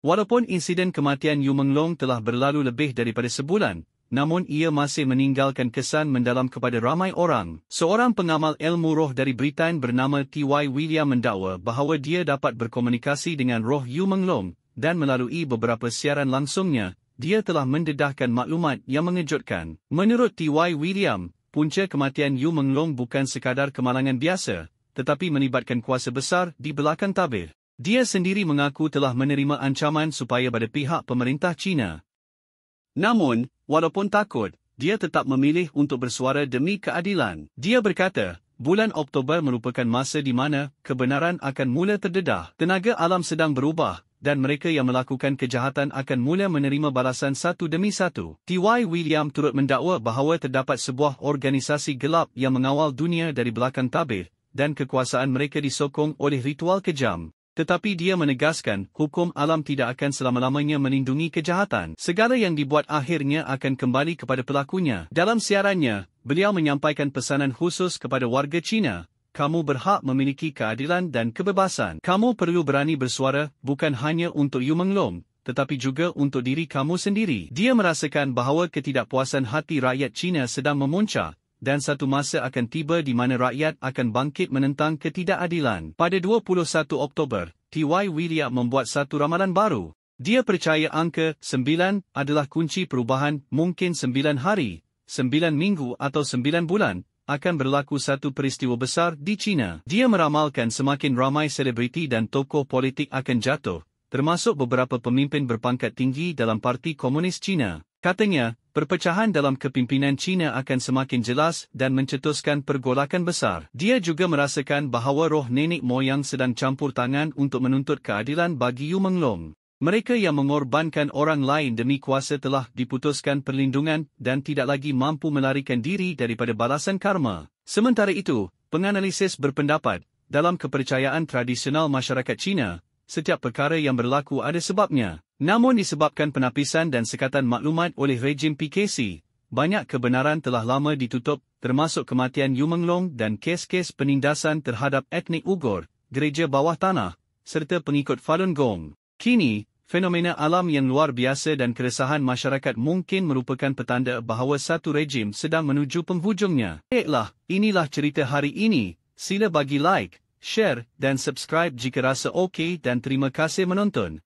Walaupun insiden kematian Yu Menglong telah berlalu lebih daripada sebulan, namun ia masih meninggalkan kesan mendalam kepada ramai orang. Seorang pengamal ilmu roh dari Britain bernama T.Y. William mendakwa bahawa dia dapat berkomunikasi dengan roh Yu Menglong, dan melalui beberapa siaran langsungnya, dia telah mendedahkan maklumat yang mengejutkan. Menurut T.Y. William, punca kematian Yu Menglong bukan sekadar kemalangan biasa, tetapi melibatkan kuasa besar di belakang tabir. Dia sendiri mengaku telah menerima ancaman supaya pada pihak pemerintah China. Namun, walaupun takut, dia tetap memilih untuk bersuara demi keadilan. Dia berkata, bulan Oktober merupakan masa di mana kebenaran akan mula terdedah. Tenaga alam sedang berubah, dan mereka yang melakukan kejahatan akan mula menerima balasan satu demi satu. T.Y. William turut mendakwa bahawa terdapat sebuah organisasi gelap yang mengawal dunia dari belakang tabir, dan kekuasaan mereka disokong oleh ritual kejam. Tetapi dia menegaskan, hukum alam tidak akan selama-lamanya melindungi kejahatan. Segala yang dibuat akhirnya akan kembali kepada pelakunya. Dalam siarannya, beliau menyampaikan pesanan khusus kepada warga China. Kamu berhak memiliki keadilan dan kebebasan. Kamu perlu berani bersuara, bukan hanya untuk Yu Menglong, tetapi juga untuk diri kamu sendiri. Dia merasakan bahawa ketidakpuasan hati rakyat China sedang memuncak, dan satu masa akan tiba di mana rakyat akan bangkit menentang ketidakadilan. Pada 21 Oktober, T.Y. William membuat satu ramalan baru. Dia percaya angka 9 adalah kunci perubahan. Mungkin 9 hari, 9 minggu atau 9 bulan, akan berlaku satu peristiwa besar di China. Dia meramalkan semakin ramai selebriti dan tokoh politik akan jatuh, termasuk beberapa pemimpin berpangkat tinggi dalam Parti Komunis China. Katanya, perpecahan dalam kepimpinan China akan semakin jelas dan mencetuskan pergolakan besar. Dia juga merasakan bahawa roh nenek moyang sedang campur tangan untuk menuntut keadilan bagi Yu Menglong. Mereka yang mengorbankan orang lain demi kuasa telah diputuskan perlindungan dan tidak lagi mampu melarikan diri daripada balasan karma. Sementara itu, penganalisis berpendapat, dalam kepercayaan tradisional masyarakat China, setiap perkara yang berlaku ada sebabnya. Namun disebabkan penapisan dan sekatan maklumat oleh rejim PKC, banyak kebenaran telah lama ditutup, termasuk kematian Yu Menglong dan kes-kes penindasan terhadap etnik Uighur, gereja bawah tanah, serta pengikut Falun Gong. Kini, fenomena alam yang luar biasa dan keresahan masyarakat mungkin merupakan petanda bahawa satu rejim sedang menuju penghujungnya. Baiklah, inilah cerita hari ini. Sila bagi like, share dan subscribe jika rasa okey dan terima kasih menonton.